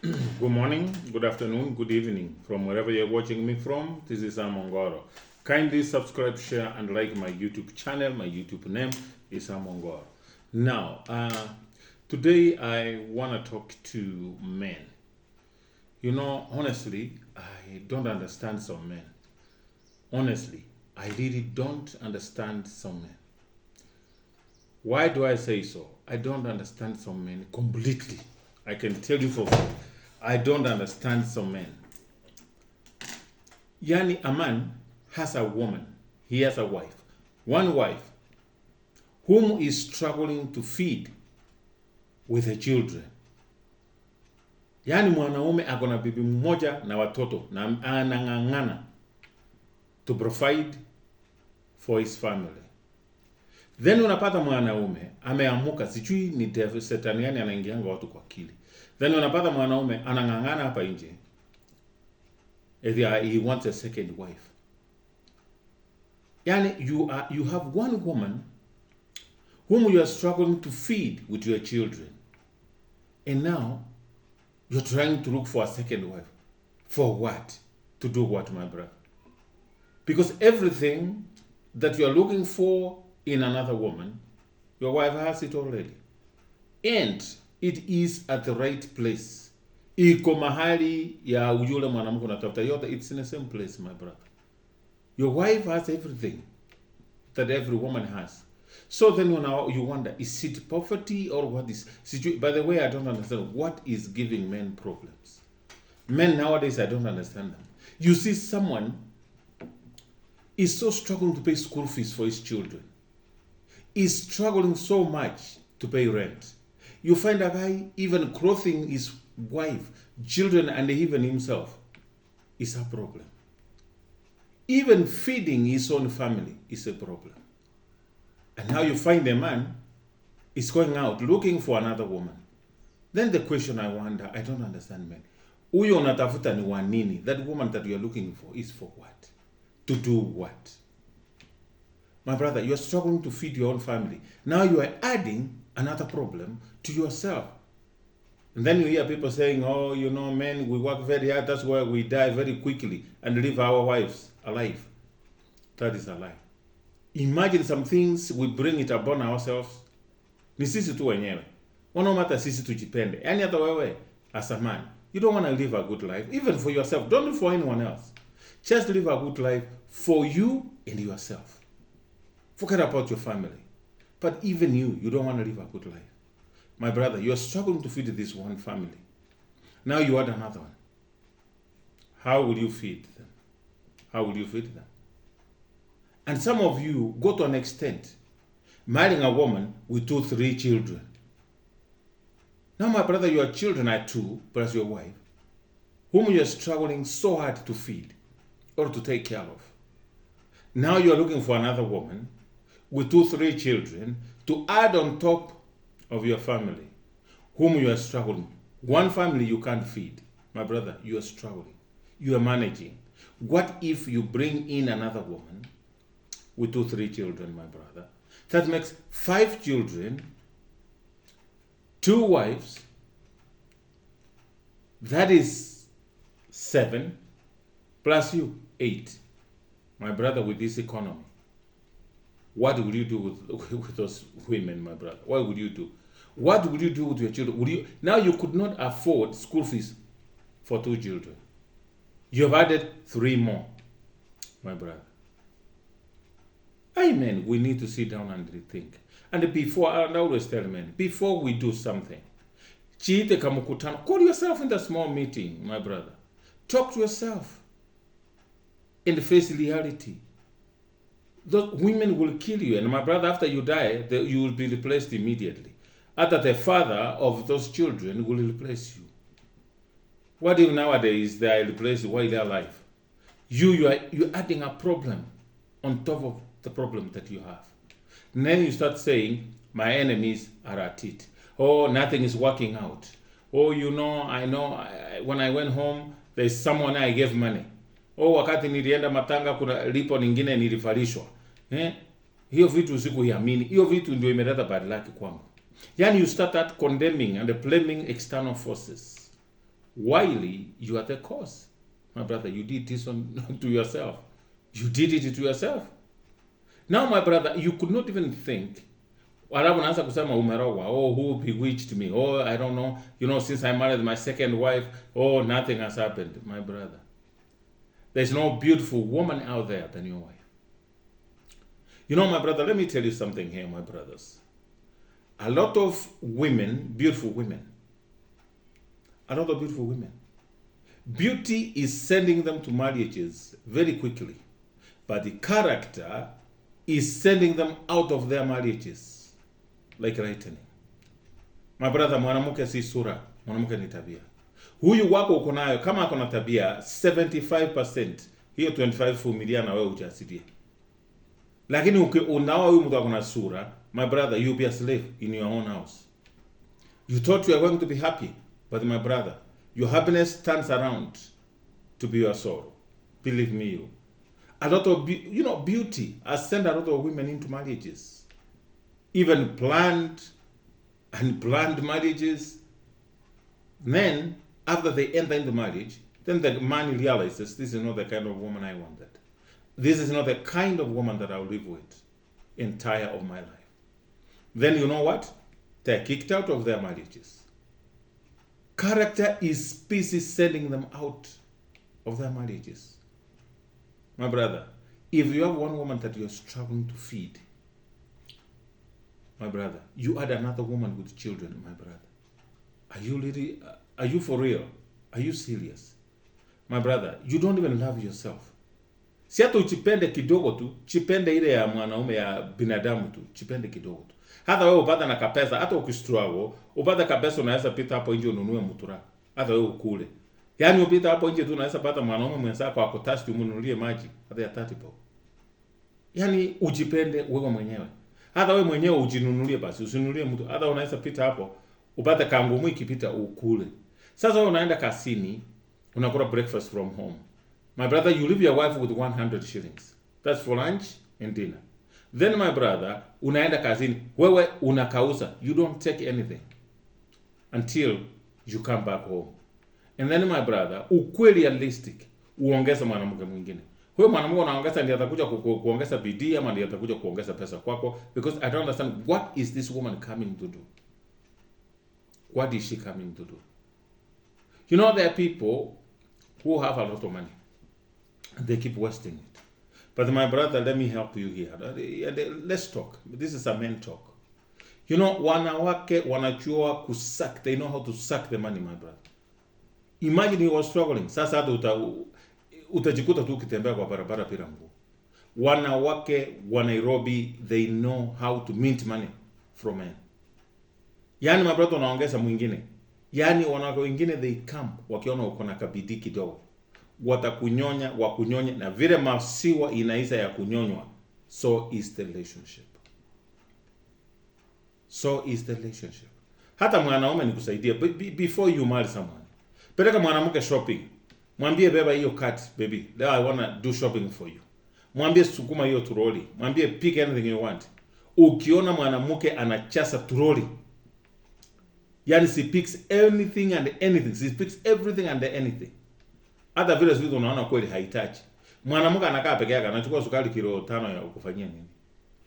Good morning, good afternoon, good evening from wherever you're watching me from. This is Sam Ongoro. Kindly subscribe, share, and like my YouTube channel. My YouTube name is Sam Ongoro. Now, today I want to talk to men. You know, honestly, I don't understand some men. Honestly, I really don't understand some men. Why do I say so? I don't understand some men completely. I can tell you for free. I don't understand some men. Yani, a man has a woman, he has a wife, one wife, whom is struggling to feed with the children. Yani mwanaume akona bibi mmoja na watoto na anang'ang'ana to provide for his family. Then unapata mwanaume ameamuka, sijui ni devil Satan yani anaingianga watu kwa akili. Then unapata mwanaume anang'ang'ana hapa nje, he wants a second wife. Yani you have one woman whom you are struggling to feed with your children, and now you're trying to look for a second wife. For what? To do what, my brother? Because everything that you're looking for in another woman, your wife has it already. And it is at the right place. Iko mahali ya yule mwanamke unatafuta yote, it's in the same place, my brother. Your wife has everything that every woman has. So then you wonder, is it poverty or what is? By the way, I don't understand what is giving men problems. Men nowadays, I don't understand them. You see someone is so struggling to pay school fees for his children. Is struggling so much to pay rent. You find a guy even clothing his wife, children, and even himself is a problem. Even feeding his own family is a problem. And now you find a man is going out looking for another woman. Then the question I wonder, I don't understand men. Uyo unatafuta ni wa nini? That woman that you are looking for is for what? To do what? My brother, you are struggling to feed your own family. Now you are adding another problem to yourself. And then you hear people saying, oh, you know, men, we work very hard, that's why we die very quickly and leave our wives alive. That is a lie. Imagine some things we bring it upon ourselves. Ni sisi tu wenyewe. Wanaume hata sisi tujipende. Yani hata wewe, as a man, you don't want to live a good life, even for yourself. Don't live for anyone else. Just live a good life for you and yourself. Forget about your family. But even you don't want to live a good life. My brother, you are struggling to feed this one family. Now you add another one. How will you feed them? How will you feed them? And some of you go to an extent, marrying a woman with 2, 3 children. Now, my brother, your children are 2, plus your wife, whom you are struggling so hard to feed or to take care of. Now you are looking for another woman with 2, 3 children to add on top of your family, whom you are struggling. One family you can't feed. My brother, you are struggling. You are managing. What if you bring in another woman with 2, 3 children, my brother? That makes 5 children, 2 wives. That is 7 plus you, 8. My brother, with this economy, what would you do with those women, my brother? What would you do? What would you do with your children? Now you could not afford school fees for 2 children. You have added 3 more, my brother. Amen. We need to sit down and rethink. And before, I always tell men, before we do something, chiite kamukutano, call yourself in the small meeting, my brother. Talk to yourself and face reality. Those women will kill you, and my brother, after you die, you will be replaced immediately. After the father of those children will replace you. What if nowadays they are replaced while they are alive? You're adding a problem on top of the problem that you have. And then you start saying, my enemies are at it. Oh, nothing is working out. Oh, I know, when I went home, there's someone I gave money. Oh, wakati nilienda matanga kuna lipo ningine nilifarishwa. Hiyo vitu sikuiamini. Hiyo vitu ndio imeleta bad luck kwangu. Yani you start condemning and blaming external forces while you are the cause. My brother, you did this to yourself. You did it to yourself. Now, my brother, you could not even think, unaanza kusema umerogwa, oh, who bewitched me, oh, I don't know, since I married my second wife, oh, nothing has happened. My brother, there's no beautiful woman out there than your wife. My brother, let me tell you something here, my brothers. A lot of women, beautiful women, beauty is sending them to marriages very quickly, but the character is sending them out of their marriages like lightning. My brother, mwanamke si sura, mwanamke ni tabia. Huyu wako uko nayo, kama ako na tabia 75%, hiyo 25 vumilia na wewe ujasidia. Lakini unaoa huyu mtu ako na sura, my brother, you'll be a slave in your own house. You thought you are going to be happy, but my brother, your happiness turns around to be your sorrow. Believe me, a lot of beauty has sent a lot of women into marriages, even planned marriages. Then after they enter into marriage, then the man realizes, this is not the kind of woman I wanted. This is not the kind of woman that I'll live with entire of my life. Then you know what? They're kicked out of their marriages. Character is busy sending them out of their marriages. My brother, if you have one woman that you're struggling to feed, my brother, you add another woman with children, my brother. Are you for real? Are you serious? My brother, you don't even love yourself. Si hata uchipende kidogo tu, chipende ile ya mwanaume ya binadamu tu, chipende kidogo tu. Hata wewe upata na kapesa, hata ukistruggle, upata kapesa unaweza pita hapo nje ununue mutura. Hata wewe ukule. Yaani upita hapo nje tu unaweza pata mwanaume mwenzako akotasti umununulie maji, hata ya 30 bob. Yaani ujipende wewe mwenyewe. Hata wewe mwenyewe ujinunulie basi, usinunulie mtu. Hata unaweza pita hapo, upata kangumu ikipita ukule. Sasa wewe unaenda kasini, unakula breakfast from home. My brother, you leave your wife with 100 shillings. That's for lunch and dinner. Then my brother, unaenda kazini, wewe unakauza. You don't take anything until you come back home. And then my brother, ukweli realistic, uongeza mwanamke mwingine. Huyo mwanamke unaongeza ndiye atakuja kuongeza bidii ama ndiye atakuja kuongeza pesa kwako, because I don't understand, what is this woman coming to do? What is she coming to do? There are people who have a lot of money. They keep wasting it. But my brother, let me help you here. Let's talk. This is a men talk. Wanawake wanajua kusuck. They know how to suck the money, my brother. Imagine you are struggling. Sasa hata utajikuta tu ukitembea kwa barabara bila nguo. Wanawake wa Nairobi, they know how to mint money from men. Yaani my brother, unaongeza mwingine. Yaani wanawake wengine, they come wakiona uko na kabidii kidogo. Watakunyonya, wakunyonya, na vile masiwa inaisa ya kunyonywa. So is the relationship. So is the relationship. Hata mwanaume nikusaidia, before you marry someone, peleka mwanamke shopping. Mwambie beba hiyo cart, baby. I wanna do shopping for you. Mwambie sukuma hiyo turoli. Mwambie pick anything you want. Ukiona mwanamke anachasa turoli, yani she picks anything and anything. She picks everything and anything. Hata vile vitu unaona kweli haitaji. Mwanamke anakaa peke yake anachukua sukari kilo 5 ya kufanyia nini?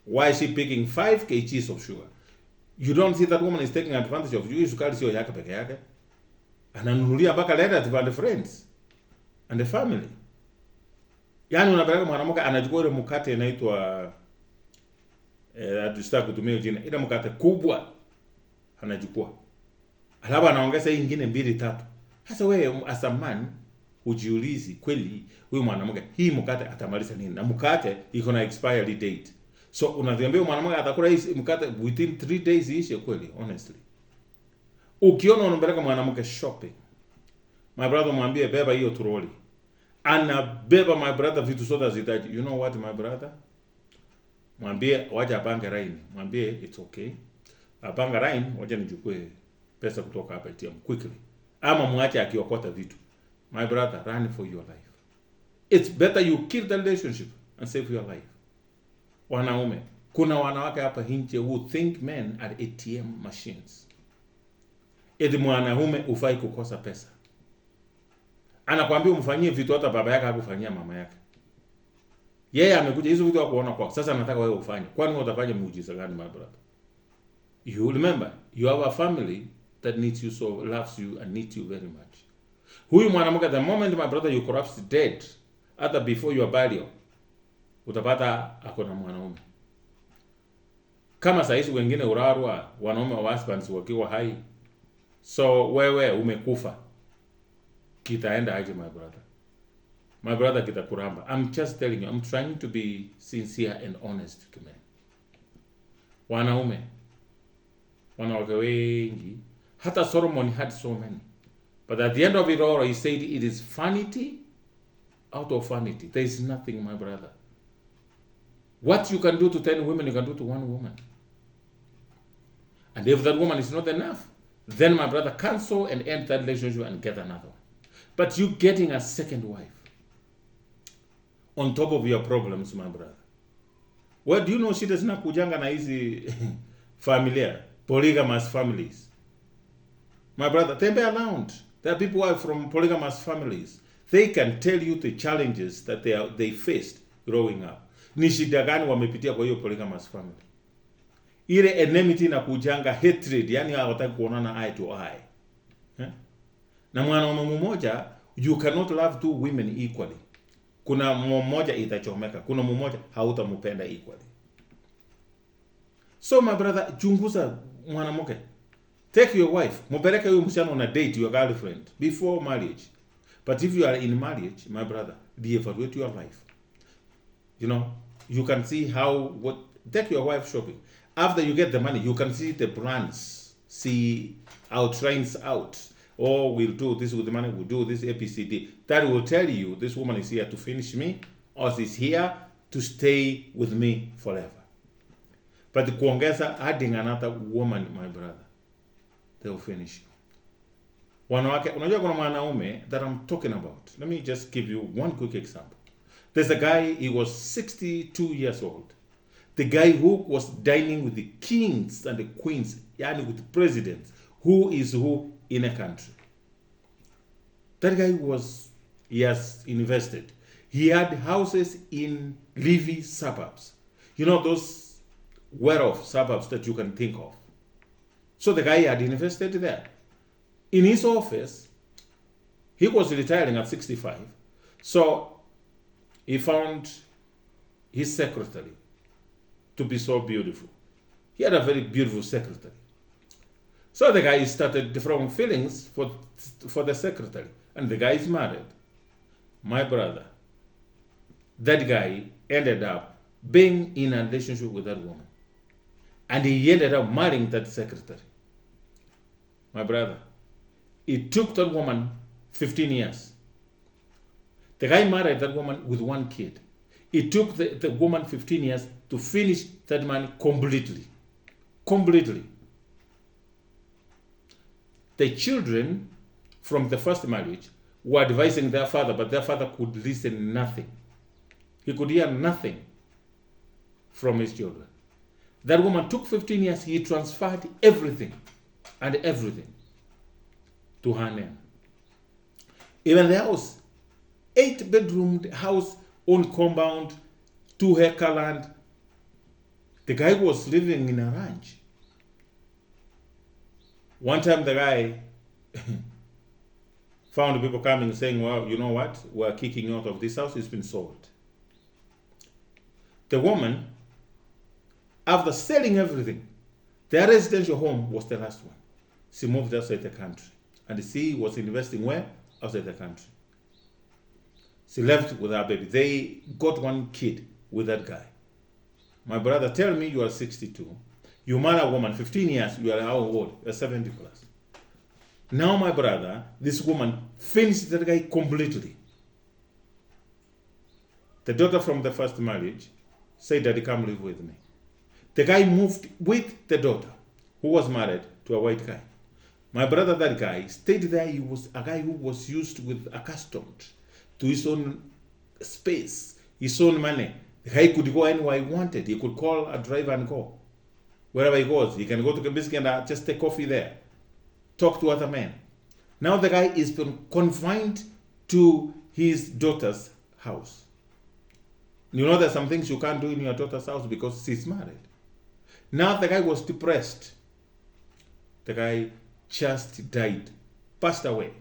Why is she picking 5 kgs of sugar? You don't see that woman is taking advantage of you. Sukari sio yake peke yake. Ananunulia mpaka relative and friends and the family. Yaani unapeleka mwanamke anachukua ile mkate inaitwa atusitaka kutumia jina. Ile mkate kubwa anachukua. Alafu anaongeza hii nyingine 2-3. Sasa wewe as a man ujiulizi kweli huyu mwanamke hii mkate atamaliza nini? Na mkate iko na expiry date. So unadhambia mwanamke atakula hii mkate within 3 days ishe kweli, honestly. Ukiona unampeleka mwanamke shopping, my brother, mwambie beba hiyo troli. Anabeba my brother vitu zote zitaji. You know what my brother? Mwambie waje apange line. Mwambie it's okay. Apanga line, waje nichukue pesa kutoka hapa ATM quickly. Ama muache akiokota vitu. My brother, run for your life. It's better you kill the relationship and save your life. Wanaume, kuna wanawake hapa nje who think men are ATM machines. Eti mwanaume ufai kukosa pesa. anakwambia umfanyie vitu hata baba yake hakufanyia mama yake. Yeye amekuja hizo vitu hakuona kwako. Sasa anataka wewe ufanye. Kwani wewe utafanya muujiza gani, my brother? You remember, you have a family that needs you, so loves you and needs you very much. Huyu mwanamke, the moment, my brother, you corrupt dead, hata before your burial, utapata ako na mwanaume. Kama sahizi wengine urarwa wanaume wa husbands wakiwa hai, so wewe umekufa, kitaenda aje, my brother? My brother, kitakuramba. I'm just telling you, I'm trying to be sincere and honest to men. Wanawake wengi, hata Solomon had so many, but at the end of it all, he said it is vanity out of vanity. There is nothing, my brother. What you can do to 10 women, you can do to one woman. And if that woman is not enough, then, my brother, cancel and end that relationship and get another one. But you getting a second wife on top of your problems, my brother. Well, do you know shida zinakujanga na hizi familia, polygamous families? My brother, tembea around. There are people who are from polygamous families. They can tell you the challenges that they faced growing up. Ni shida gani wamepitia kwa hiyo polygamous family? Ile enmity na kujanga hatred, yani hawataki kuonana eye to eye. Na mwanaume mmoja, you cannot love two women equally. Kuna mmoja itachomeka, kuna mmoja hautampenda equally. So, my brother, chunguza mwanamke. Take your wife, mupeleke huyo msichana on a date, your girlfriend, before marriage. But if you are in marriage, my brother, reevaluate your life. You know, you can see take your wife shopping. After you get the money, you can see the brands, see how it trains out. Oh, we'll do this with the money, we'll do this ABCD. That will tell you this woman is here to finish me, or she's here to stay with me forever. But the kuongeza, adding another woman, my brother, they'll finish you. Wanawake, unajua kuna mwanaume that I'm talking about. Let me just give you one quick example. There's a guy, he was 62 years old. The guy who was dining with the kings and the queens, yani with the presidents, who is who in a country. That guy he has invested. He had houses in Levy suburbs. You know, those well-off suburbs that you can think of. So the guy had invested there. In his office, he was retiring at 65. So he found his secretary to be so beautiful. He had a very beautiful secretary. So the guy started different feelings for the secretary. And the guy is married. My brother, that guy ended up being in a relationship with that woman. And he ended up marrying that secretary. My brother, it took that woman 15 years. The guy married that woman with one kid. It took the woman 15 years to finish that man completely. Completely. The children from the first marriage were advising their father, but their father could listen nothing. He could hear nothing from his children. That woman took 15 years. He transferred everything to her name. Even the house, 8-bedroom house on compound, 2-acre land. The guy was living in a ranch. One time the guy found people coming saying, well, you know what? We're kicking you out of this house. It's been sold. The woman, after selling everything, their residential home was the last one. She moved outside the country. And she was investing where? Outside the country. She left with her baby. They got one kid with that guy. My brother, tell me you are 62. You marry a woman, 15 years, you are how old? You're 70 plus. Now, my brother, this woman finished that guy completely. The daughter from the first marriage said, Daddy, come live with me. The guy moved with the daughter, who was married to a white guy. My brother, that guy, stayed there. He was a guy who was accustomed to his own space, his own money. The guy could go anywhere he wanted. He could call a driver and go. Wherever he goes, he can go to Kempinski and just take coffee there. Talk to other men. Now the guy is been confined to his daughter's house. You know there's some things you can't do in your daughter's house because she's married. Now the guy was depressed. The guy just died, passed away.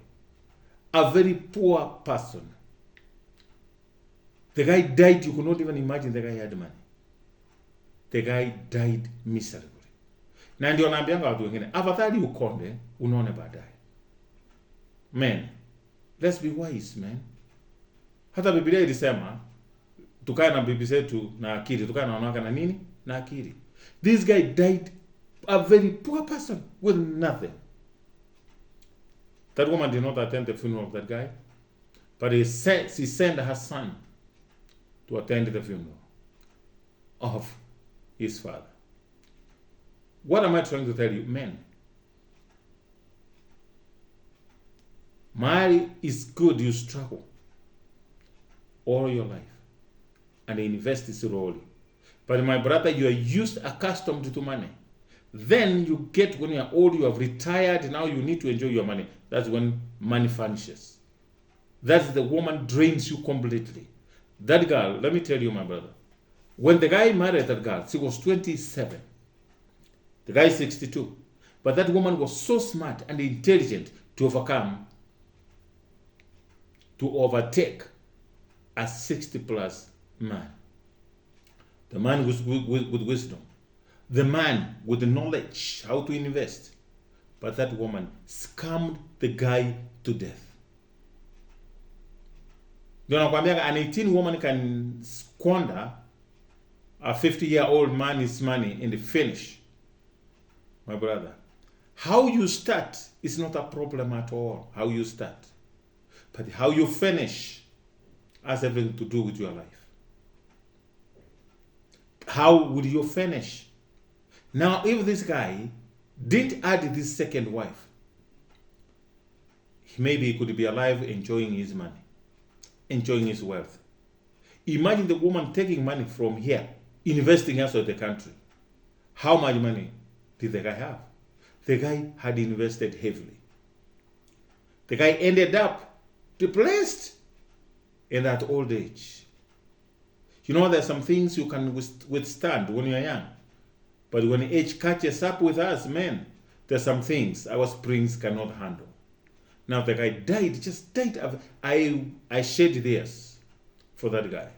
A very poor person. The guy died, you could not even imagine the guy had money. The guy died miserably. Na ndio naambianga watu wengine, afadhali ukonde, unaone baadaye. Men, let's be wise, man. Hata Biblia ilisema, tukae na bibi zetu na akili, tukae na wanawake na nini? Na akili. This guy died a very poor person with nothing. That woman did not attend the funeral of that guy, but she sent her son to attend the funeral of his father. What am I trying to tell you? Men, marriage is good, you struggle all your life and invest slowly. But my brother, you are accustomed to money. Then you get, when you are old, you have retired, now you need to enjoy your money. That's when money vanishes. That's the woman drains you completely. That girl, let me tell you, my brother, when the guy married that girl, she was 27. The guy is 62. But that woman was so smart and intelligent to overtake a 60-plus man. The man with wisdom. The man with the knowledge how to invest. But that woman scammed the guy to death. An 18 woman can squander a 50-year-old man's money in the finish. My brother, how you start is not a problem at all. How you start. But how you finish has everything to do with your life. How will you finish? Now, if this guy didn't add this second wife, maybe he could be alive enjoying his money, enjoying his wealth. Imagine the woman taking money from here, investing outside the country. How much money did the guy have? The guy had invested heavily. The guy ended up depressed in that old age. You know, there's some things you can withstand when you're young. But when age catches up with us, men, there's some things our springs cannot handle. Now the guy died, just died. I shed tears for that guy.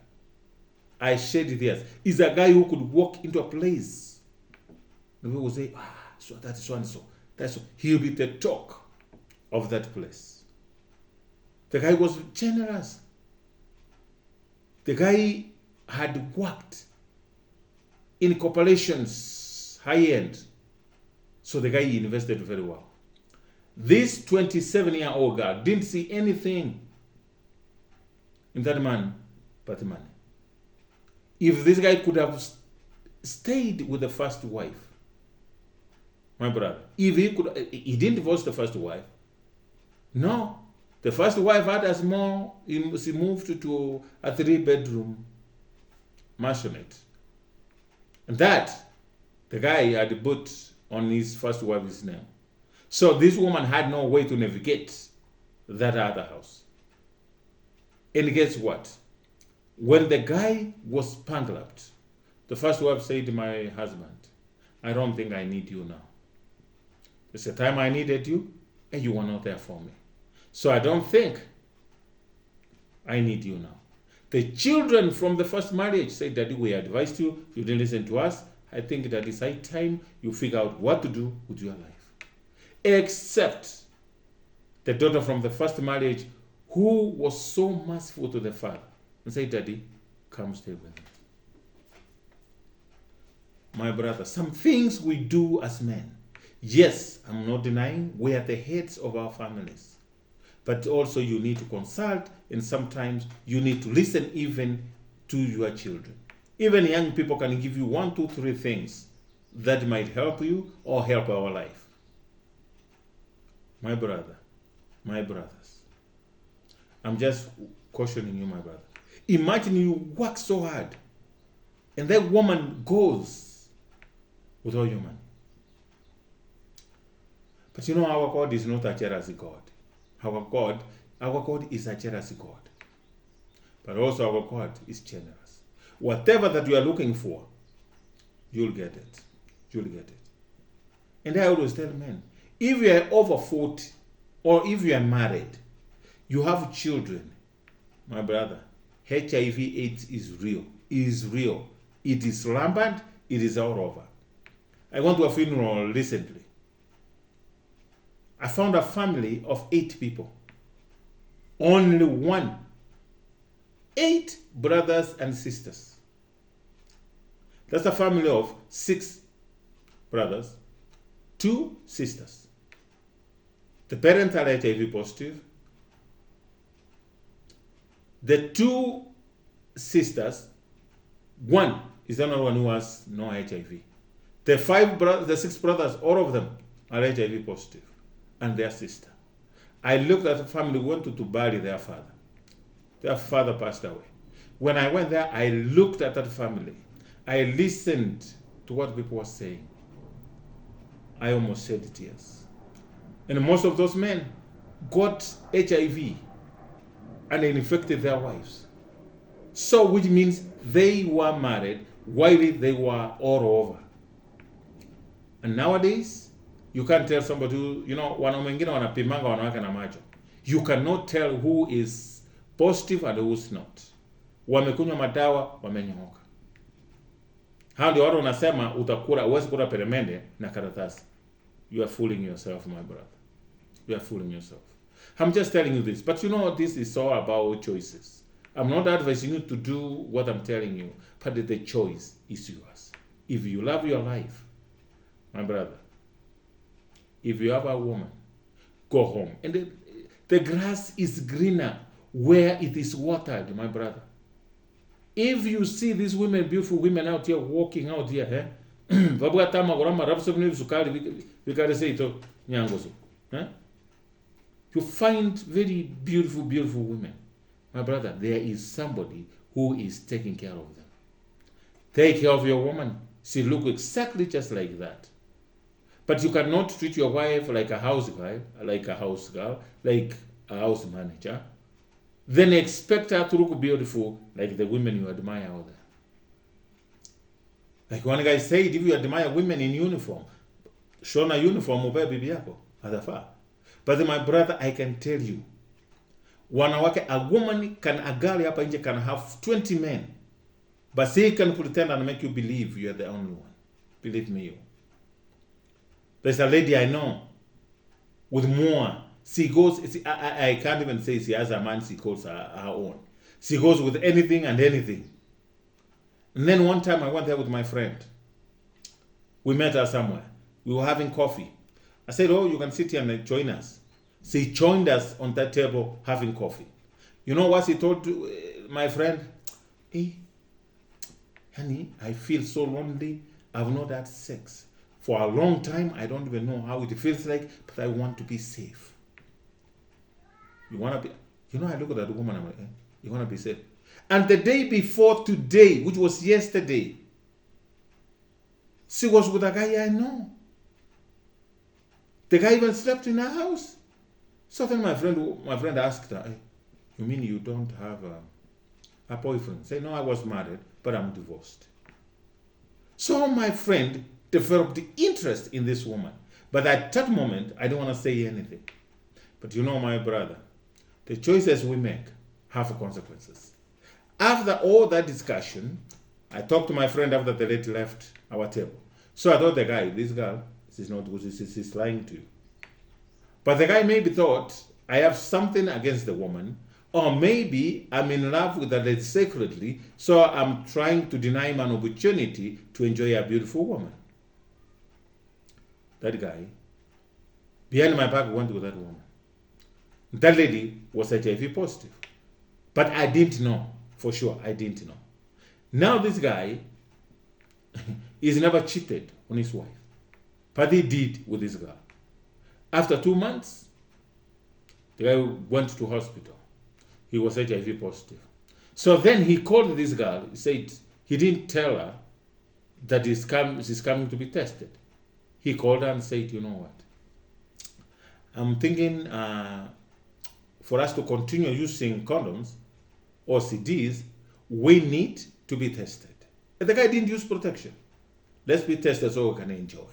I shed tears. He's a guy who could walk into a place. The people will say, so that is so and so. That's so. He'll be the talk of that place. The guy was generous. The guy had worked in corporations, high-end. So the guy invested very well. This 27-year-old girl didn't see anything in that man but money. If this guy could have stayed with the first wife, my brother, if he didn't divorce the first wife. No. The first wife had a she moved to a 3-bedroom mansionette. And that, the guy had put on his first wife's name. So this woman had no way to navigate that other house. And guess what? When the guy was bankrupt, the first wife said to my husband, I don't think I need you now. It's the time I needed you, and you were not there for me. So I don't think I need you now. The children from the first marriage said, Daddy, we advised you, you didn't listen to us. I think that it's high time you figure out what to do with your life. Except the daughter from the first marriage who was so merciful to the father and said, Daddy, come stay with me. My brother, some things we do as men. Yes, I'm not denying we are the heads of our families. But also you need to consult, and sometimes you need to listen even to your children. Even young people can give you 1, 2, 3 things that might help you or help our life. My brother, my brothers, I'm just cautioning you, my brother. Imagine you work so hard and that woman goes with all your money. But you know, our God is not a jealous God. Our God Our God is a jealous God. But also our God is generous. Whatever that you are looking for, you'll get it. You'll get it. And I always tell men, if you are over 40, or if you are married, you have children, my brother, HIV/AIDS is real. It is real. It is rampant. It is all over. I went to a funeral recently. I found a family of 8 people. Only one. 8 brothers and sisters. That's a family of 6 brothers, 2 sisters. The parents are HIV positive. The 2 sisters, one is the only one who has no HIV. The 6 brothers, all of them are HIV positive, and their sister. I looked at the family, wanted to bury their father. Their father passed away. When I went there, I looked at that family. I listened to what people were saying. I almost shed tears. And most of those men got HIV and they infected their wives. So, which means they were married while they were all over. And nowadays, you can't tell somebody who, wanaume wengine wanapimanga wanawake na macho. You cannot tell who is positive and who is not. Wamekunywa madawa, wamenyooka. Hao ndio watu wanasema huwezi kula peremende na karatasi. You are fooling yourself, my brother. You are fooling yourself. I'm just telling you this. But this is all about choices. I'm not advising you to do what I'm telling you, but the choice is yours. If you love your life, my brother, if you have a woman, go home. And the grass is greener where it is watered, my brother. If you see these women, beautiful women out here walking out here, you find very beautiful, beautiful women. My brother, there is somebody who is taking care of them. Take care of your woman. She looks exactly just like that. But you cannot treat your wife like a house guy, like a house girl, like a house manager. Then expect her to look beautiful like the women you admire out there. Like one guy said, if you admire women in uniform, shona uniform uvae bibi yako, atafaa. But my brother, I can tell you, wanawake, a girl hapa nje can have 20 men, but she can pretend and make you believe you are the only one. Believe me. There's a lady I know with more. She goes, I can't even say she has a man she calls her own. She goes with anything and anything. And then one time I went there with my friend. We met her somewhere. We were having coffee. I said, you can sit here and join us. She joined us on that table having coffee. You know what she told my friend? Hey, honey, I feel so lonely. I've not had sex for a long time. I don't even know how it feels like, but I want to be safe. You want to be, I look at that woman, I'm like, you want to be safe? And the day before today, which was yesterday, she was with a guy I know. The guy even slept in her house. So then my friend asked her, hey, you mean you don't have a boyfriend? Say, no, I was married, but I'm divorced. So my friend developed the interest in this woman. But at that moment, I don't want to say anything. But my brother, the choices we make have consequences. After all that discussion, I talked to my friend after the lady left our table. So I thought this girl, she's not good, she's lying to you. But the guy maybe thought, I have something against the woman, or maybe I'm in love with her secretly, so I'm trying to deny him an opportunity to enjoy a beautiful woman. That guy, behind my back, went with that woman. That lady was HIV positive. But I didn't know, for sure, I didn't know. Now this guy, he's never cheated on his wife. But he did with this girl. After 2 months, the guy went to hospital. He was HIV positive. So then he called this girl. He said he didn't tell her that she's coming to be tested. He called her and said, you know what? I'm thinking for us to continue using condoms or CDs, we need to be tested. And the guy didn't use protection. Let's be tested so we can enjoy.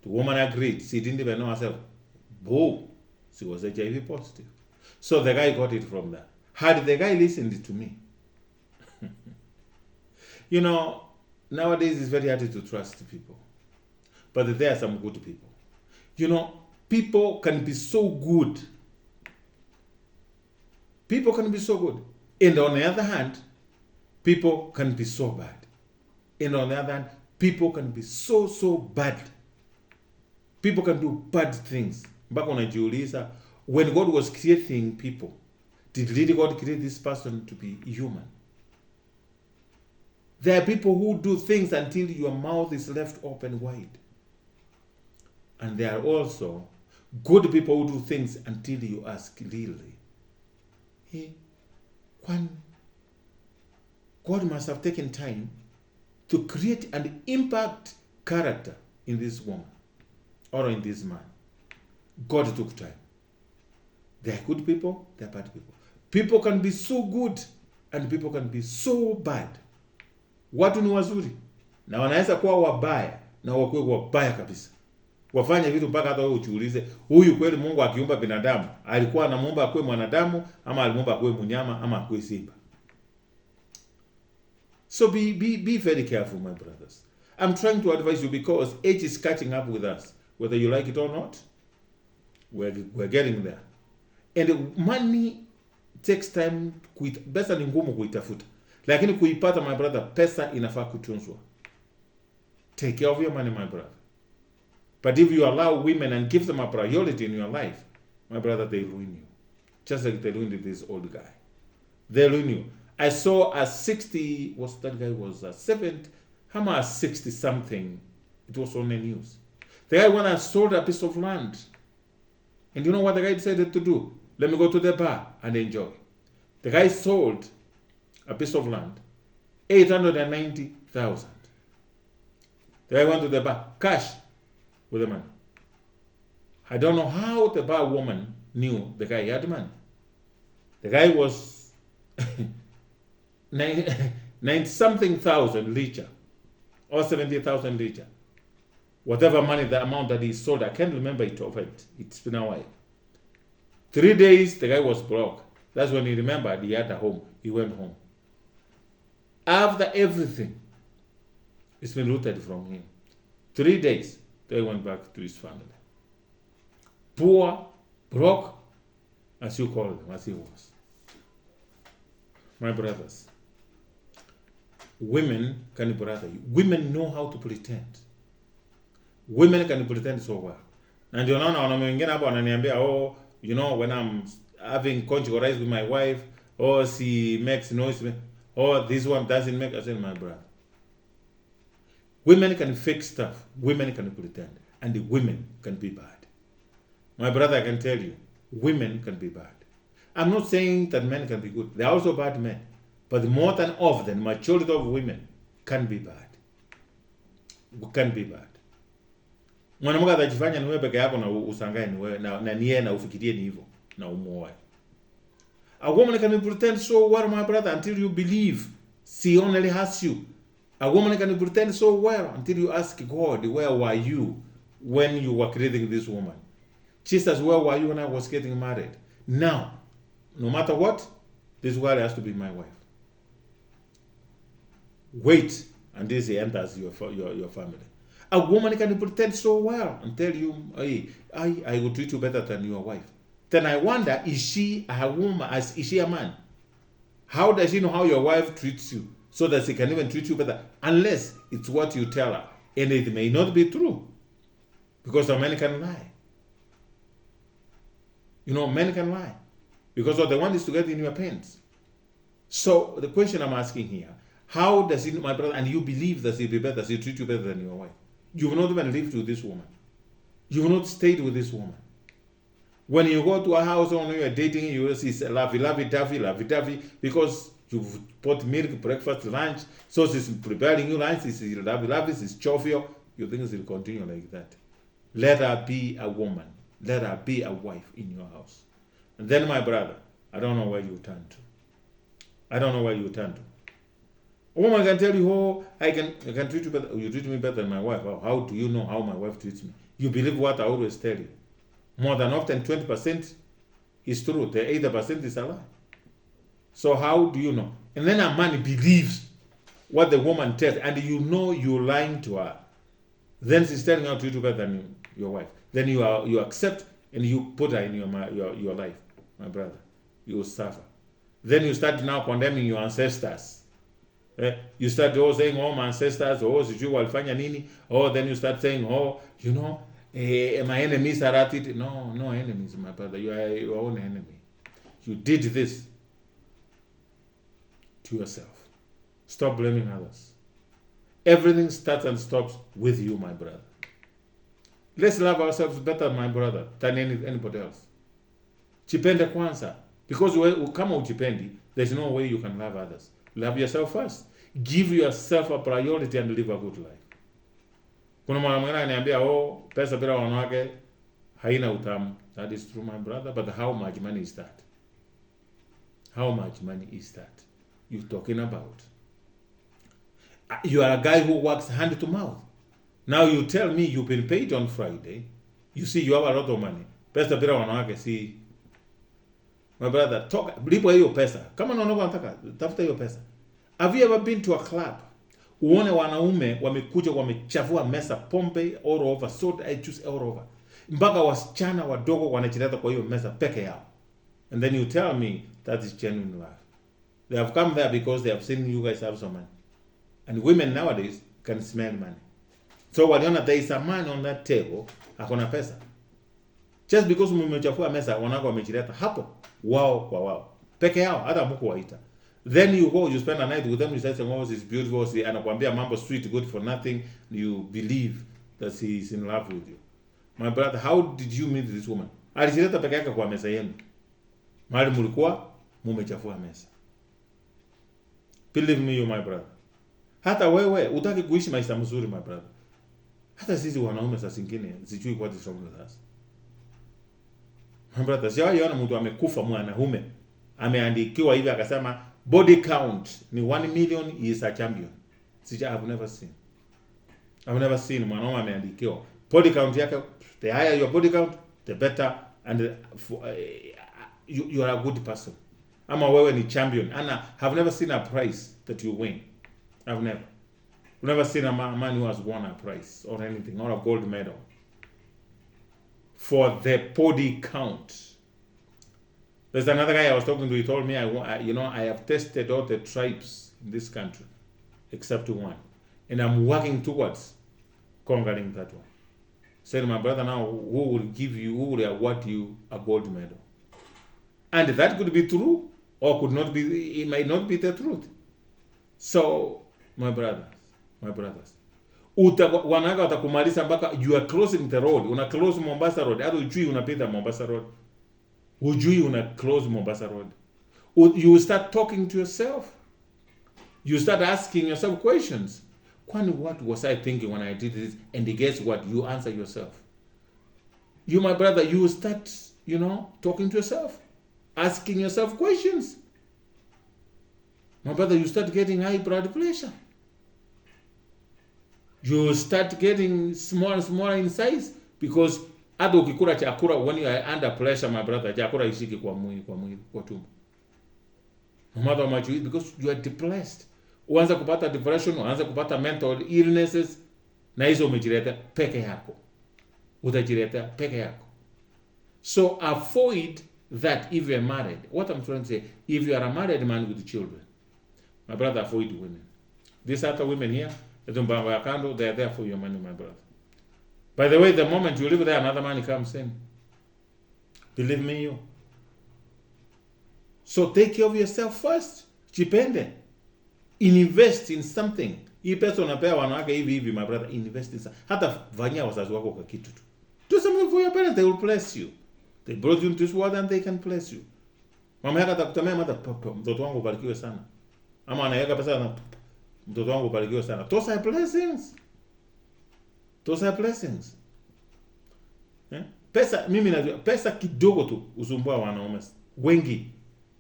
The woman agreed. She didn't even know herself. Boom. She was HIV positive. So the guy got it from that. Had the guy listened to me, you know, nowadays it's very hard to trust people. But there are some good people. You know, people can be so good. People can be so good. And on the other hand, people can be so bad. And on the other hand, people can be so bad. People can do bad things. Back on Julius, when God was creating people, did really God create this person to be human? There are people who do things until your mouth is left open wide. And there are also good people who do things until you ask, really? When God must have taken time to create and impact character in this woman or in this man. God took time. There are good people, there are bad people. People can be so good and people can be so bad. Watu ni wazuri na wanaweza kuwa wabaya na wakuwe wabaya kabisa. Wafanye vitu mpaka hata wewe ujiulize, huyu kweli Mungu akiumba binadamu alikuwa anamuumba akuwe mwanadamu ama alimuumba akuwe mnyama ama akuwe simba? So be very careful, my brothers. I'm trying to advise you because age is catching up with us. Whether you like it or not, we're getting there. And money takes time. Pesa ni ngumu kuitafuta. Lakini kuipata, my brother, pesa inafaa kutunzwa. Take care of your money, my brother. But if you allow women and give them a priority in your life, my brother, they ruin you. Just like they ruined this old guy. They ruin you. I saw a 60, that guy was a 70, how much 60 something. It was on the news. The guy went and sold a piece of land. And you know what the guy decided to do? Let me go to the bar and enjoy. The guy sold a piece of land, 890,000. The guy went to the bar, cash with the money. I don't know how the bar woman knew the guy had money. The guy was 90-something thousand richer, or 70,000 richer. Whatever money, the amount that he sold, I can't remember it of it. It's been a while. 3 days, the guy was broke. That's when he remembered he had a home. He went home. After everything, it's been looted from him. 3 days, they went back to his family. Poor, broke, as you call him, as he was. My brothers, women can brother you. Women know how to pretend. Women can pretend so well. Na ndio naona wanaume wengine hapa wananiambia, oh, you know, when I'm having conjugal rights with my wife, oh, she makes noise, oh, this one doesn't make. I said, my brother, women can fake stuff. Women can pretend. And the women can be bad. My brother, I can tell you, women can be bad. I'm not saying that men can be good. There are also bad men. But more than often, majority of women can be bad. Can be bad. Mwanamke atajifanya ni wewe peke yako na usangae ni wewe na niye na ufikirie ni hivyo na umuoe. A woman can pretend so well, my brother, until you believe she only has you. A woman can pretend so well until you ask God, where were you when you were creating this woman? Jesus, where were you when I was getting married? Now, no matter what, this girl has to be my wife. Wait until she enters your family. A woman can pretend so well and tell you, hey, I will treat you better than your wife. Then I wonder, is she a woman? Is she a man? How does she know how your wife treats you so that she can even treat you better? Unless it's what you tell her. And it may not be true. Because a man can lie. You know, men can lie. Because what they want is to get in your pants. So the question I'm asking here, how does it, my brother, and you believe that she'll be better, she'll treat you better than your wife? You will not even live with this woman. You will not stay with this woman. When you go to a house or you're dating, you will see lovey-dovey, because you've bought milk, breakfast, lunch, so she's preparing you lunch, she's lovey-dovey, she's jovial. You think she'll continue like that. Let her be a woman. Let her be a wife in your house. then my brother, I don't know where you turn to. I don't know where you turn to. A woman can tell you, oh, I can treat you better. You treat me better than my wife. Oh, how do you know how my wife treats me? You believe what I always tell you. More than often, 20% is true. The 80% is a lie. So how do you know? And then a man believes what the woman tells, and you know you're lying to her. Then she's telling her to treat you better than your wife. Then you accept and you put her in your life, my brother. You will suffer. Then you start now condemning your ancestors. You start saying, oh, my ancestors, oh, sijui walifanya nini. Oh, then you start saying, oh, you know, my enemies are at it. No enemies, my brother. You are your own enemy. You did this to yourself. Stop blaming others. Everything starts and stops with you, my brother. Let's love ourselves better, my brother, than anybody else. Jipende kwanza. Because kama ujipendi, there's no way you can love others. Love yourself first. Give yourself a priority and live a good life. Kuna mwana mwingine ananiambia, oh, pesa bila wanawake haina utamu. That is true, my brother, but how much money is that? How much money is that you're talking about? You are a guy who works hand to mouth. Now you tell me you've been paid on Friday. You see you have a lot of money. Pesa bila wanawake si. My brother, lipa hiyo pesa. Kama unaona unataka, tafuta hiyo pesa. Have you ever been to a club? Uone wanaume wamekuja wamechafua mesa, pombe all over, soda juice all over. Mpaka wasichana wadogo wanachileta kwa hiyo mesa peke yao. And then you tell me that is genuine love. They have come there because they have seen you guys have some money. And women nowadays can smell money. So waliona there is a man on that table, hakuna pesa. Just because mmechafua mesa, wanako wamechileta hapo, wao kwa wao. Peke yao, hata mko waita. Then you go, you spend a night with them, you say, oh, this is beautiful, anakuambia mambo sweet, good for nothing, you believe that he is in love with you. My brother, how did you meet this woman? Alichileta peke yake kwa mesa yenu. Mahali mulikuwa, mumechafua mesa. Believe me, you my brother. Hata wewe, utaki kuishi maisha mzuri, my brother. Hata sisi wanaume saa zingine, sijui what is wrong with us. My brother, sijawahi mtu amekufa mwanaume, ameandikiwa hivi akasema, body count ni 1 million, he is a champion. I've never seen. I've never seen mwanaume ameandikiwa. Body count yake, the higher your body count, the better, and you are a good person. Ama wewe ni champion. And I've never seen a prize that you win. I've never seen a man who has won a prize or anything, or a gold medal for the body count. There's another guy I was talking to, he told me, I have tested all the tribes in this country except one. And I'm working towards conquering that one. Said, my brother, now who will award you a gold medal? And that could be true or could not be, it might not be the truth. So, my brothers, wanaga watakumaliza mpaka you are crossing the road, una close Mombasa road, hata ujui unapita Mombasa road. Ujui una close Mombasa road. You start talking to yourself. You start asking yourself questions. Kwani, what was I thinking when I did this? And guess what? You answer yourself. You, my brother, you start, talking to yourself. Asking yourself questions. My brother, you start getting high blood pressure. You start getting smaller and smaller in size because hata ukikula chakula when you are under pressure, my brother, chakula ishiki kwa mwili, kwa tumbo. No matter how much you eat, because you are depressed. Uanza kupata depression, uanza kupata mental illnesses, na hizo umejileta peke yako. Utajileta peke yako. So avoid that if you are married. What I'm trying to say, if you are a married man with children, my brother, avoid women. These other women here, they are there for your money, my brother. By the way, the moment you live there, another man comes in. Believe me, you. So take care of yourself first. Jipende. Invest in something. Hii pesa unapea wanawake hivi, my brother, invest in something. Hata vanya wazazi wako kwa kitu tu. Do something for your parents, they will bless you. They brought you into this world and they can bless you. Mama yako atakutamea mtoto wangu ubarikiwe sana. Ama anaweka pesa na mtoto wangu ubarikiwe sana. Those are blessings. Those are blessings. Pesa, mimi najua pesa kidogo tu usumbua wanaume wengi.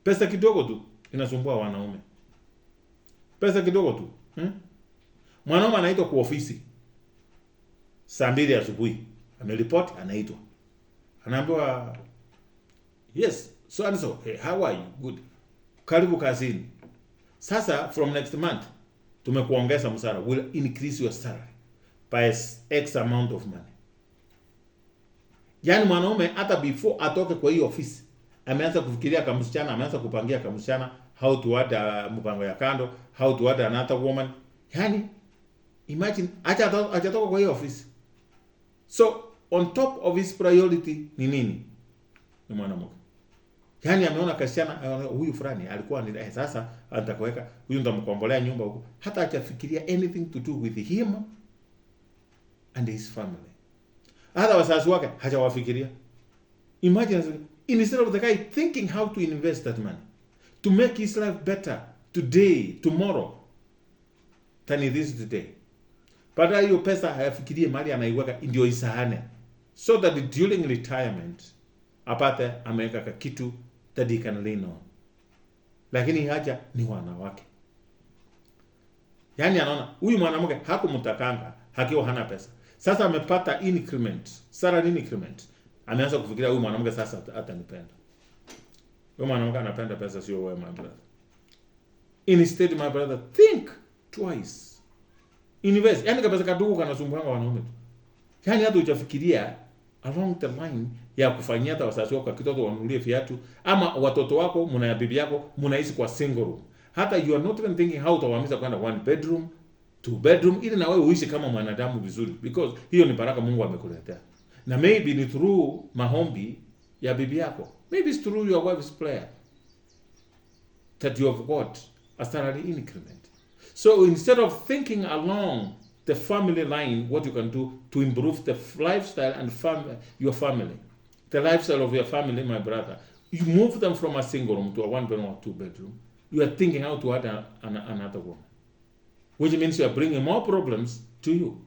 Pesa kidogo tu inasumbua wanaume. Pesa kidogo tu. Mwanaume anaitwa kwa ofisi saa 2 asubuhi. Ameripoti, anaitwa. Anaambiwa, yes, so and so, hey, how are you? Good. Karibu kazini. Sasa from next month tumekuongeza mshahara, will increase your salary by X amount of money. Yaani mwanaume hata before atoke kwa hiyo ofisi ameanza kufikiria kama msichana, ameanza kupangia kama msichana how to add mpango ya kando, how to add another woman. Yaani imagine hajatoka kwa hiyo ofisi. So on top of his priority ni nini? Ni mwanamke. Yaani ameona kasichana huyu fulani alikuwa ni sasa atakaweka huyu ndamkombolea nyumba huko. Hata hajafikiria anything to do with him and his family. Hata wazazi wake hajawafikiria. Imagine, instead of the guy thinking how to invest that money to make his life better today, tomorrow than it is today. Baada hiyo pesa hayafikirie mali anaiweka ndio isahane, so that during retirement apate ameweka kitu that he can lean on. Lakini haja ni wanawake. Yaani anaona huyu mwanamke hakumtakanga hakiwa hana pesa. Sasa amepata increment, salary increment. Ameanza kufikiria huyu mwanamke sasa atanipenda. Huyu mwanamke anapenda pesa, sio wewe, my brother. Instead, my brother, think twice. Invest. Yaani kabisa kadogo kanasumbuanga wanaume tu. Yaani hata hujafikiria along the line ya kufanyia hata wazazi wako kitoto wanunulie viatu, ama watoto wako mna bibi yako mnaishi kwa single room. Hata you are not even thinking how to wahamisha kwenda 1 bedroom, 2 bedroom, ili na wewe uishi kama mwanadamu vizuri, because hiyo ni baraka Mungu amekuletea. Na maybe ni through mahombi ya bibi yako. Maybe it's through your wife's prayer that you have got a salary increment. So instead of thinking along the family line, what you can do to improve the lifestyle and your family, the lifestyle of your family, my brother, you move them from a single room to a 1 bedroom or 2 bedroom. You are thinking how to add another woman, which means you are bringing more problems to you.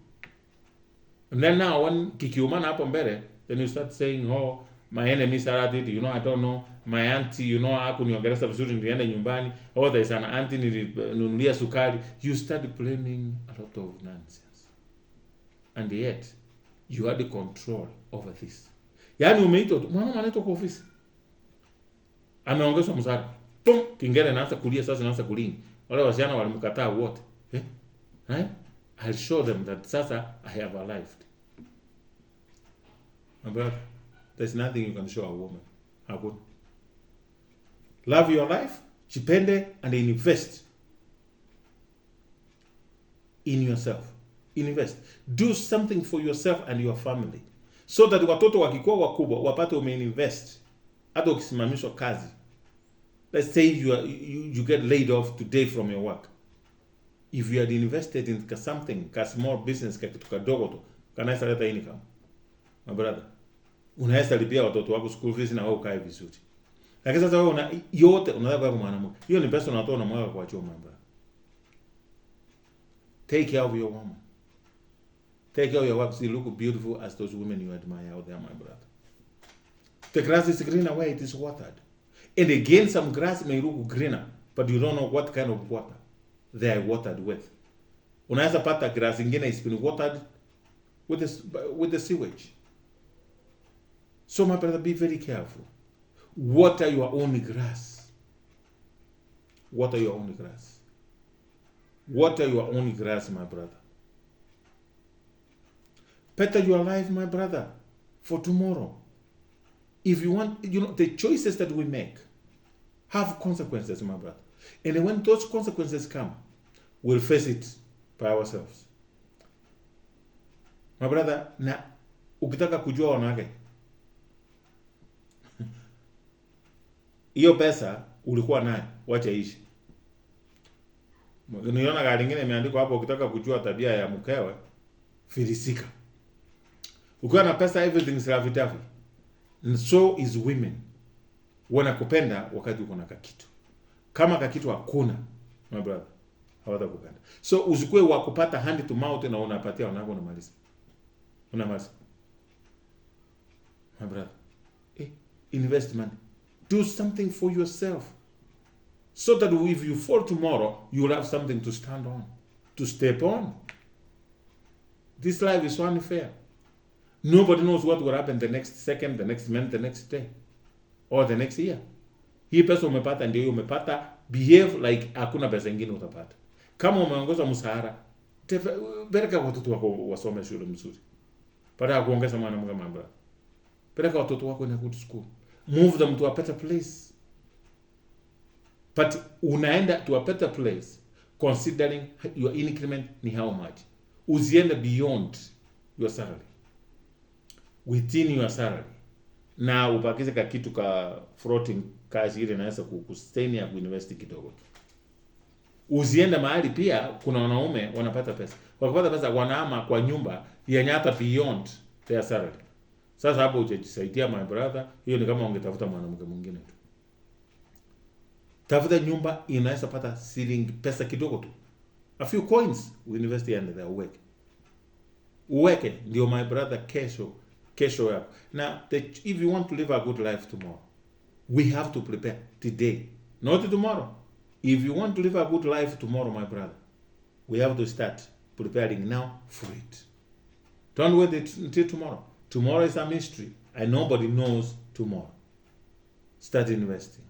And then now when kikiumana hapo mbele, then you start saying, oh, my enemies are at it, you know, I don't know, my auntie, you know, hakuniongeleza vizuri niende nyumbani, oh, there is an auntie nilinunulia sukari. You start blaming a lot of nonsense. And yet, you had the control over this. Yaani umeitwa, mwana anaitwa kwa ofisi. Ameongezwa mshahara. Pum, kingine naanza kulia, sasa naanza kulini. Wale wasichana walimkataa wote. I'll show them that sasa I have arrived. My brother, there's nothing you can show a woman. Hakuna. Love your life, jipende, and invest in yourself. Invest. Do something for yourself and your family, so that watoto wakikuwa wakubwa wapate umeinvest. Hata ukisimamishwa kazi, let's say you get laid off today from your work, if you had invested in something, a small business, kitu kadogo tu, kanaweza leta income, my brother, unaweza lipia watoto wako school fees na wewe ukae vizuri. Lakini sasa wewe yote unataka kwa mwanamke, hiyo ni pesa unatoa na mwaka kwa choma, my brother. Take care of your woman. Take care of your wife. She look beautiful as those women you admire out there, my brother. The grass is greener where it is watered. And again, some grass may look greener, but you don't know what kind of water they are watered with. Unaweza pata grass ingine is been watered with the sewage. So, my brother, be very careful. Water your own grass. Water your own grass. Water your own grass, my brother. Better your life, my brother, for tomorrow. If you want, the choices that we make have consequences, my brother. And when those consequences come, we'll face it by ourselves. My brother, na ukitaka kujua wanawake, hiyo pesa ulikuwa nayo, wacha ishi. Niona gari lingine imeandikwa hapo, ukitaka kujua tabia ya mkewe, filisika. Ukiwa na pesa, everything is lovey-dovey. And so is women. Wanakupenda wakati uko na kakitu. Kama kakitu hakuna, my brother, hawatakupenda. So usikue wa kupata hand to mouth na unapatia wanako unamaliza. my brother. Invest money. Do something for yourself. So that if you fall tomorrow, you'll have something to stand on, to step on. This life is so unfair. Nobody knows what will happen the next second, the next month, the next day, or the next year. Hii pesa umepata ndio umepata, behave like hakuna pesa nyingine utapata. Kama umeongoza msahara, peleka watoto wako wasome shule mzuri. Baada ya kuongeza mwanamke mambo. Peleka watoto wako na good school. Move them to a better place. But unaenda to a better place considering your increment ni how much. Usiende beyond your salary. Within your salary. Na upakize ka kitu ka floating cash ile inaweza kusustain ya kuinvest kidogo. Usiende mahali pia kuna wanaume wanapata pesa. Wakipata pesa wanaama kwa nyumba yenye hata beyond their salary. Sasa hapo ujisaidia my brother, hiyo ni kama ungetafuta mwanamke mwingine tu. Tafuta nyumba inaweza pata ceiling pesa kidogo tu. A few coins we invest and there uweke. Uweke ndio my brother kesho yako. Now if you want to live a good life tomorrow, we have to prepare today, not tomorrow. If you want to live a good life tomorrow, my brother, we have to start preparing now for it. Don't wait until tomorrow. Tomorrow is a mystery and nobody knows tomorrow. Start investing.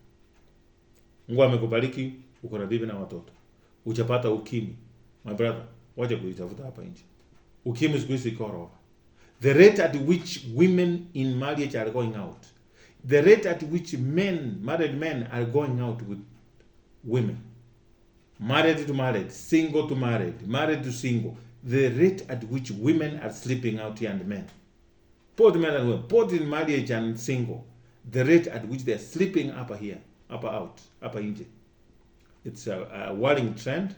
Mungu amekubariki, uko na bibi na watoto. Uchapata ukimwi. My brother, wacha kuitafuta hapa nje. Ukimwi siku hizi iko over. The rate at which women in marriage are going out. The rate at which married men are going out with women. Married to married, single to married, married to single. The rate at which women are sleeping out here and men. Both men and women, both in marriage and single. The rate at which they are sleeping up here, up out, up in. It's a worrying trend,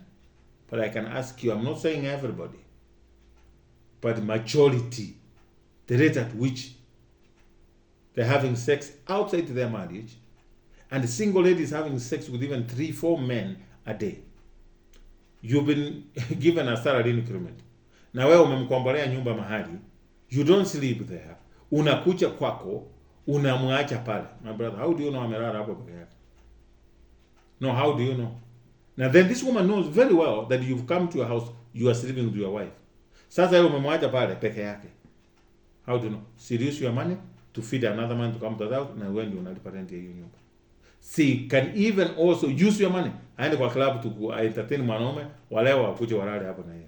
but I can ask you, I'm not saying everybody, but majority, the rate at which they're having sex outside their marriage, and the single ladies having sex with even 3-4 men a day. You've been given a salary increment. Na wewe umemkombolea nyumba mahali, you don't sleep there. Unakuja kwako, unamwacha pale. My brother, how do you know amelala hapo peke yake? No, how do you know? Now then this woman knows very well that you've come to your house, you are sleeping with your wife. Sasa wewe umemwacha pale peke yake. How do you know? Serious your money to feed another man to come to the house, na wewe ndio unalipa rent ya hiyo nyumba. See, can even also use your money. Aende kwa club to entertain mwanaume, wale wakuje walale hapo na yeye.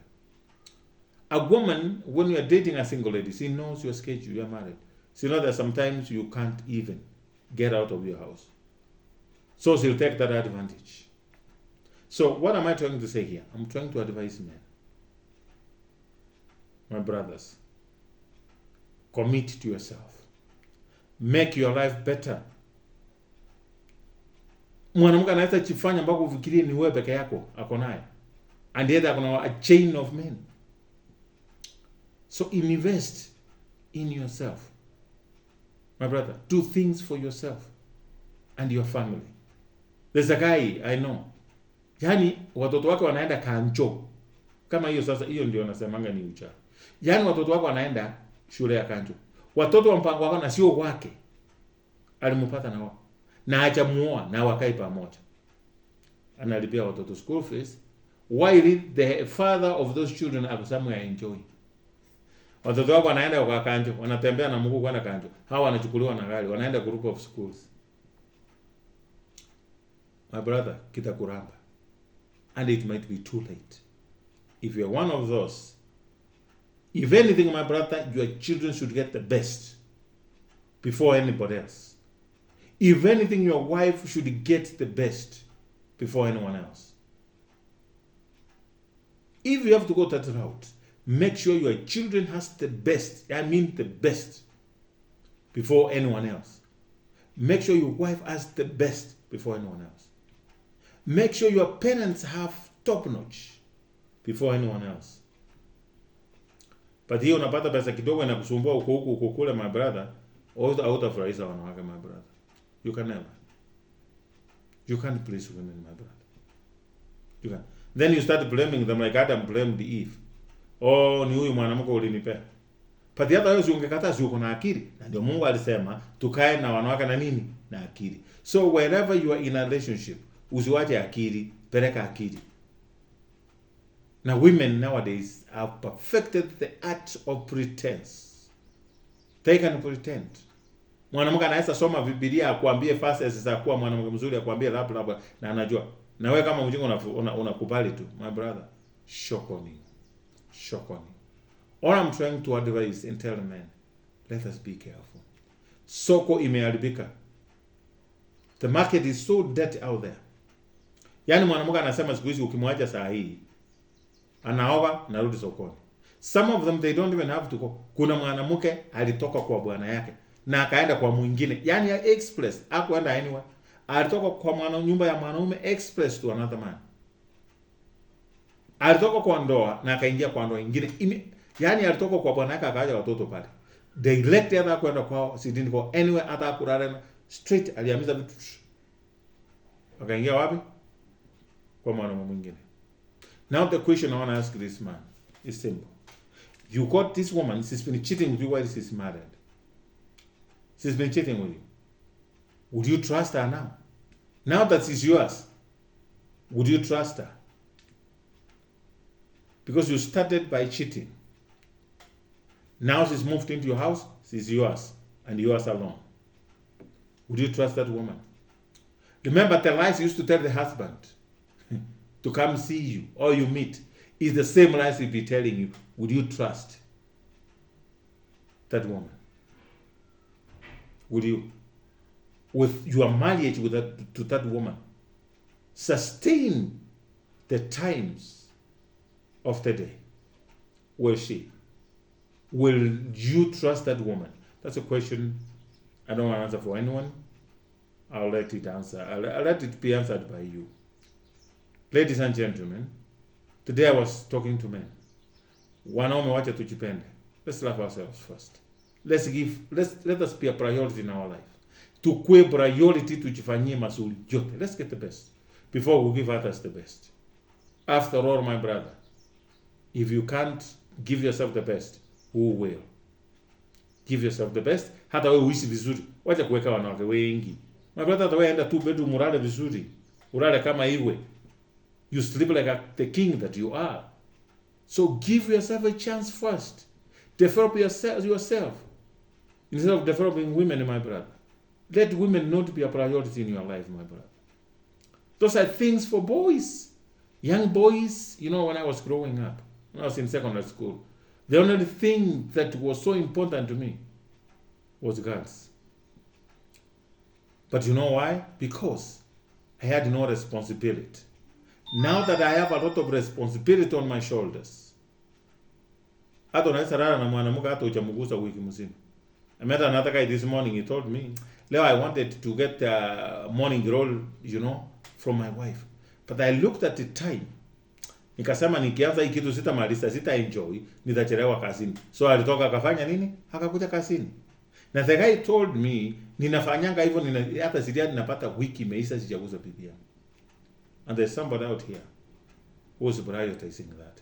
A woman, when you are dating a single lady, she knows your schedule, you are married. She knows that sometimes you can't even get out of your house. So she'll take that advantage. So what am I trying to say here? I'm trying to advise men. My brothers, commit to yourself. Make your life better. Mwanamke anaweza chifanya mpaka ufikirie ni wewe peke yako ako naye. And yet kuna a chain of men. So invest in yourself. My brother, do things for yourself and your family. There's a guy I know. Yaani watoto wake wanaenda Kanjo. Kama hiyo sasa, hiyo ndio nasemanga ni ucha. Yaani watoto wake wanaenda shule ya Kanjo. Watoto wa mpango wako na sio wake. Alimpata na wao. Na hajamuoa na wakai pamoja. Analipia watoto school fees while the father of those children are somewhere enjoying. Watoto wako wanaenda kwa Kanjo, wanatembea na mguu kwenda Kanjo. Hawa wanachukuliwa na gari, wanaenda group of schools. My brother, kitakuramba. And it might be too late. If you're one of those, if anything, my brother, your children should get the best before anybody else. If anything, your wife should get the best before anyone else. If you have to go that route, make sure your children has the best, I mean the best, before anyone else. Make sure your wife has the best before anyone else. Make sure your parents have top notch before anyone else. But hiyo unapata pesa kidogo na kusumbua uko huko uko kule, my brother, hautafurahisha wanawake, my brother. You can never. You can't please women, my brother. You can. Then you start blaming them like Adam blamed Eve. Oh, ni huyu mwanamke ulinipea. But the other way ungekataa, si uko na akili. Na ndio Mungu alisema tukae na wanawake na nini? Na akili. So wherever you are in a relationship, usiwache akili, peleka akili. Now women nowadays have perfected the art of pretense. They can pretend. Mwanamke anaweza soma Biblia akwambie verses za kuwa mwanamke mzuri, akwambie labda na anajua. Na wewe kama mjinga unakubali tu. My brother, shock on you. Shock on you. All I'm trying to advise and tell men, let us be careful. Soko imeharibika. The market is so dirty out there. Yaani mwanamke anasema siku hizi ukimwacha saa hii anaoga narudi sokoni. Some of them they don't even have to go. Kuna mwanamke alitoka kwa bwana yake na akaenda kwa mwingine. Yaani express, hakuenda anywhere. Alitoka kwa nyumba ya mwanaume express to another man. Alitoka kwa ndoa na akaingia kwa ndoa nyingine. Yaani alitoka kwa bwana yake akaja watoto pale. They let the other kwenda kwao, she didn't go anywhere, hata kulala straight, aliamiza vitu. Akaingia wapi? Kwa mwanaume mwingine. Now the question I want to ask this man is simple. You got this woman, she's been cheating with you while she's married. She's been cheating with you. Would you trust her now? Now that she's yours, would you trust her? Because you started by cheating. Now she's moved into your house, she's yours, and yours alone. Would you trust that woman? Remember the lies you used to tell the husband to come see you or you meet is the same lies he'll be telling you. Would you trust that woman? Would you? With your marriage to that woman, sustain the times of the day. Will she? Will you trust that woman? That's a question I don't want to answer for anyone. I'll let it answer. I'll let it be answered by you. Ladies and gentlemen, today I was talking to men. Wanaume wacha tujipende. Let's love ourselves first. Let us be a priority in our life. Tukue priority, tujifanyie mazuri yote. Let's get the best before we give others the best. After all, my brother, if you can't give yourself the best, who will? Give yourself the best. Hata wewe uishi vizuri. Wacha kuweka wanawake wengi. My brother, hata wewe enda tu bedroom urale vizuri. Urale kama iwe. You sleep like the king that you are. So give yourself a chance first. Develop yourself. Instead of developing women, my brother. Let women not be a priority in your life, my brother. Those are things for boys. Young boys, you know, when I was growing up, when I was in secondary school, the only thing that was so important to me was girls. But you know why? Because I had no responsibility. Now that I have a lot of responsibility on my shoulders, hata unaweza lala na mwanamke hata hujamugusa wiki mzima. I met another guy this morning, he told me, Leo, I wanted to get a morning roll, you know, from my wife. But I looked at the time. Nikasema nikianza hii kitu sita enjoy, nitachelewa kazini. So alitoka akafanya nini? Akakuja kazini. Na the guy told me, ninafanyanga hivyo hata sidia ninapata wiki imeisha sijaguza bibi yangu. And there's somebody out here who's prioritizing that.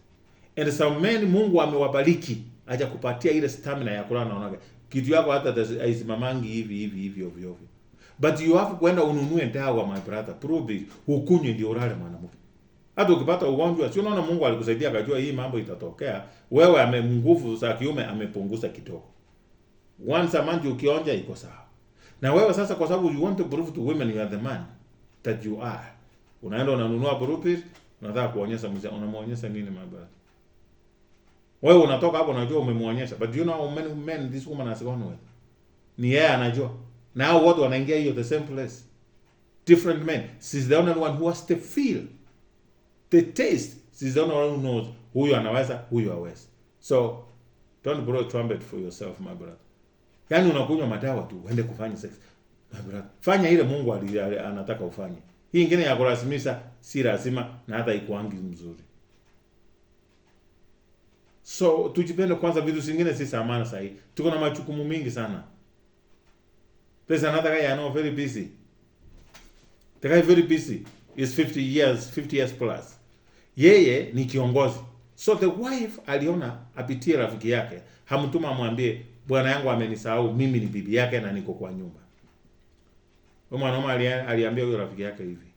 And some men Mungu amewabariki aja kupatia ile stamina ya kulala naonaga. Kitu yako hata haisimamaangi hivi ovyo. But you have kwenda ununue dawa, my brother. Prove it. Ukunywe ndio ulale mwanamke. Hata ukipata ugonjwa, si unaona Mungu alikusaidia akajua hii mambo itatokea. Wewe nguvu za kiume amepunguza kidogo. Once a month ukionja iko sawa. Na wewe sasa kwa sababu you want to prove to women you are the man that you are. Unaenda unanunua burupir, unataka kuonyesha mzee, unamuonyesha nini my brother? Wewe unatoka hapo unajua umemuonyesha, but you know how many men this woman has gone with? Ni yeye anajua. Na hao wote wanaingia hiyo the same place. Different men. She's the only one who has the feel, the taste. She's the only one who knows huyu anaweza, huyu hawezi. So don't blow a trumpet for yourself, my brother. Yaani unakunywa madawa tu uende kufanya sex. My brother, fanya ile Mungu anataka ufanye. Hii ingine ya kulazimisha si lazima na hata ikuangi mzuri. So tujipende kwanza, vitu zingine si samana sahi. Tuko na majukumu mingi sana. There's another guy I know very busy. The guy very busy is 50 years plus. Yeye ni kiongozi. So the wife aliona apitie rafiki yake, hamtuma amwambie bwana yangu amenisahau, mimi ni bibi yake na niko kwa nyumba. Huyo mwanaume aliambia huyo rafiki yake hivi.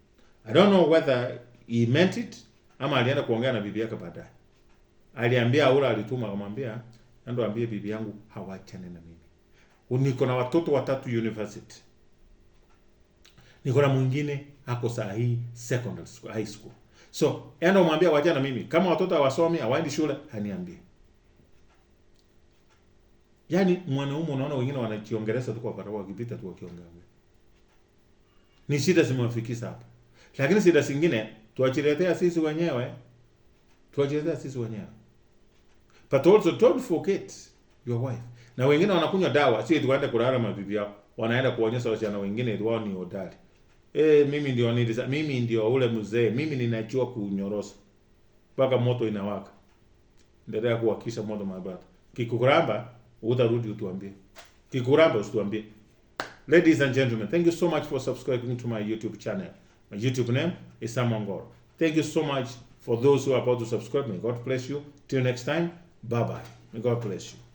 I don't know whether he meant it ama alienda kuongea na bibi yake baadaye. Aliambia Aura, alituma akamwambia, ndio ambie bibi yangu hawachane na mimi. Niko na watoto 3 university. Niko na mwingine ako saa hii secondary school, high school. So, enda umwambia wachana na mimi. Kama watoto hawasomi, hawaendi shule, haniambie. Yaani mwanaume unaona wengine wanajiongeleza tu kwa barabara wakipita tu wakiongea. Ni shida zimewafikisha hapa. Lakini shida zingine tuachiletea sisi wenyewe. But also don't forget your wife. Na wengine wanakunywa dawa, si tuende kulala mabibi yao. Wanaenda kuonyesha wasichana wengine wao ni hodari. Mimi ndio ule mzee, mimi ninajua kunyorosa. Mpaka moto inawaka. Endelea kuwakisha moto mabata. Kikuramba utarudi utuambie. Kikuramba usituambie. Ladies and gentlemen, thank you so much for subscribing to my YouTube channel. My YouTube name is Sam Ongoro. Thank you so much for those who are about to subscribe. May God bless you. Till next time, bye-bye. May God bless you.